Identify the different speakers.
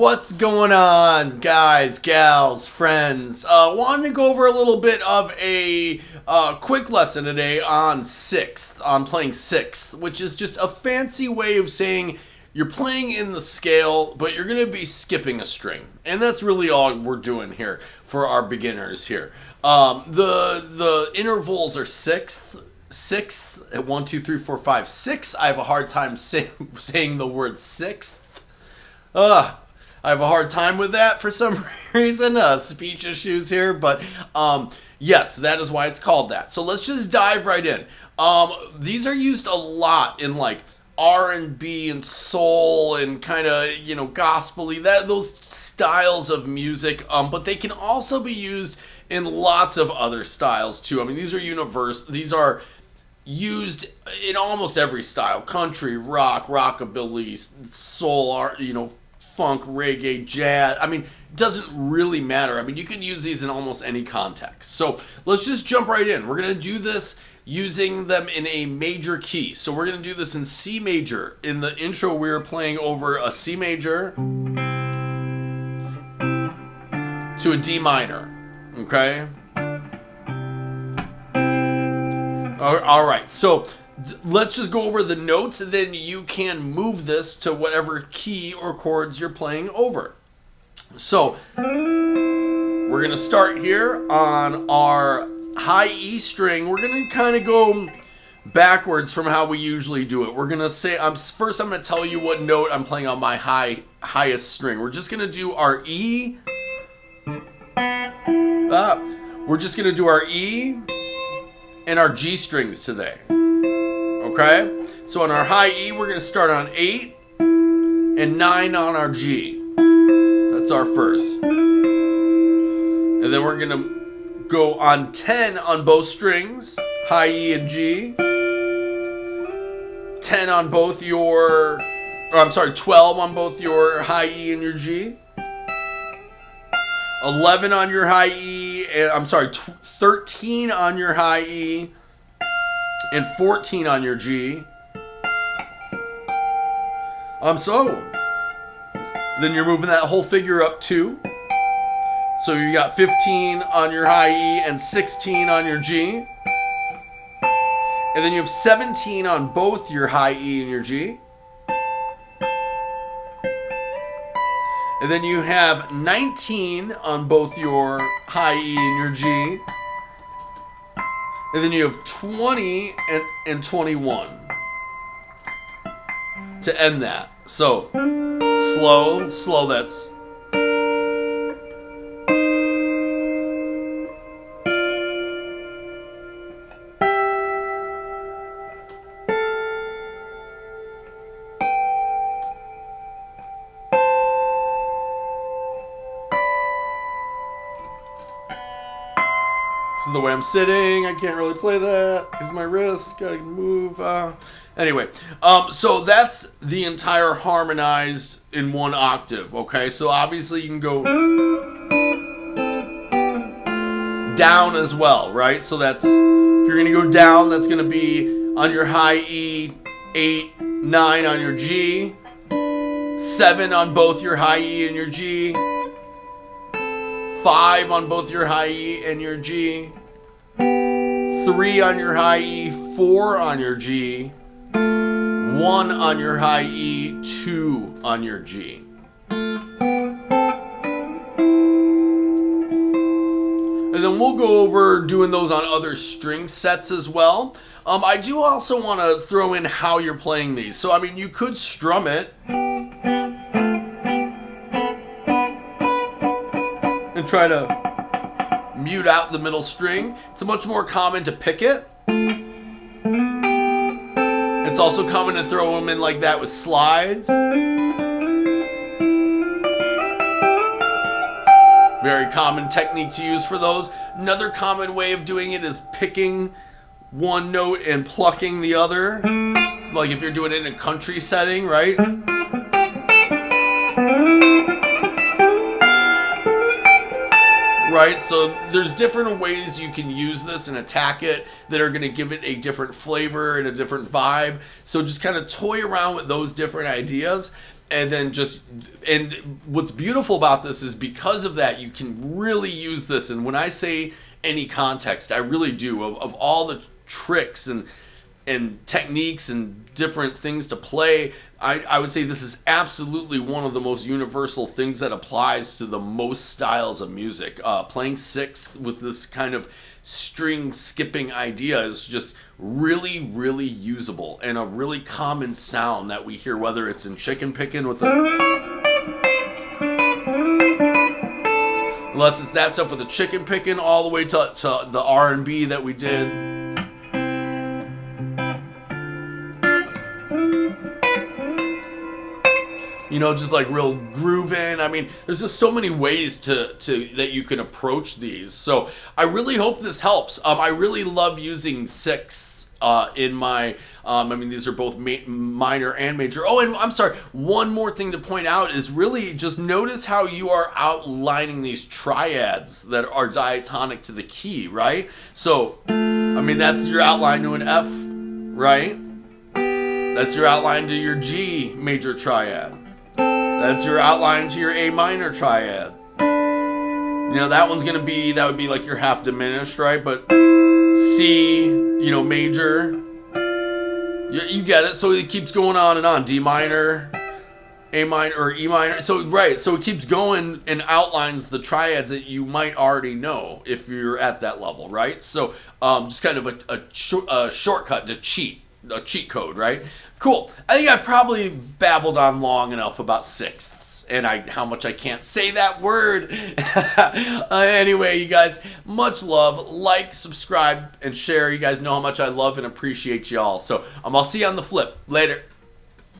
Speaker 1: What's going on, guys, gals, friends? Wanted to go over a little bit of a quick lesson today on sixth, on playing sixth, which is just a fancy way of saying you're playing in the scale, but you're going to be skipping a string. And that's really all we're doing here for our beginners here. The intervals are sixth at 1, 2, 3, 4, 5, 6. I have a hard time saying the word sixth. I have a hard time with that for some reason, speech issues here, but yes, that is why it's called that. So let's just dive right in. These are used a lot in like R&B and soul and kind of, gospel-y, those styles of music, but they can also be used in lots of other styles too. I mean, these are used in almost every style: country, rock, rockabilly, soul, art, funk, reggae, jazz. I mean, it doesn't really matter. I mean, you can use these in almost any context. So let's just jump right in. We're going to do this using them in a major key. So we're going to do this in C major. In the intro, we were playing over a C major to a D minor. Okay? All right, so let's just go over the notes, and then you can move this to whatever key or chords you're playing over. So we're going to start here on our high E string. We're going to kind of go backwards from how we usually do it. We're going to say, first I'm going to tell you what note I'm playing on my highest string. We're just going to do our E. We're just going to do our E and our G strings today. Okay? So on our high E, we're going to start on 8 and 9 on our G. That's our first. And then we're going to go on 10 on both strings, high E and G. 10 on both 12 on both your high E and your G. 11 on your high E, 13 on your high E, and 14 on your G. Then you're moving that whole figure up 2. So you got 15 on your high E and 16 on your G. And then you have 17 on both your high E and your G. And then you have 19 on both your high E and your G. And then you have 20 and 21 to end that. So, slow, that's... This is the way I'm sitting. I can't really play that because my wrist gotta move. Anyway, so that's the entire harmonized in one octave. Okay, so obviously you can go down as well, right? So that's, if you're gonna go down, that's gonna be on your high E, 8, 9 on your G, 7 on both your high E and your G, 5 on both your high E and your G, 3 on your high E, 4 on your G, 1 on your high E, 2 on your G. And then we'll go over doing those on other string sets as well. I do also want to throw in how you're playing these. So, I mean, you could strum it and try to mute out the middle string. It's much more common to pick it. It's also common to throw them in like that with slides. Very common technique to use for those. Another common way of doing it is picking one note and plucking the other. Like if you're doing it in a country setting, right? Right, so there's different ways you can use this and attack it that are going to give it a different flavor and a different vibe. So just kind of toy around with those different ideas. and then and what's beautiful about this is because of that, you can really use this. And when I say any context, I really do. Of all the tricks and techniques and different things to play, I would say this is absolutely one of the most universal things that applies to the most styles of music. Playing sixth with this kind of string skipping idea is just really, really usable and a really common sound that we hear, whether it's in chicken picking with the, unless it's that stuff with the chicken picking, all the way to the R&B that we did. You know, just like real grooving. I mean, there's just so many ways to that you can approach these. So I really hope this helps. I really love using sixths in my. I mean, these are both minor and major. Oh, and I'm sorry. One more thing to point out is really just notice how you are outlining these triads that are diatonic to the key, right? So, I mean, that's your outline to an F, right? That's your outline to your G major triad. That's your outline to your A minor triad. You know, that one's gonna be, that would be like your half diminished, right? But C, you know, major. You get it. So it keeps going on and on. D minor, A minor, or E minor. So, right. So it keeps going and outlines the triads that you might already know if you're at that level, right? So just kind of a shortcut to a cheat code, right? Cool. I think I've probably babbled on long enough about sixths and how much I can't say that word. Anyway, you guys, much love. Like, subscribe, and share. You guys know how much I love and appreciate y'all. So I'll see you on the flip. Later.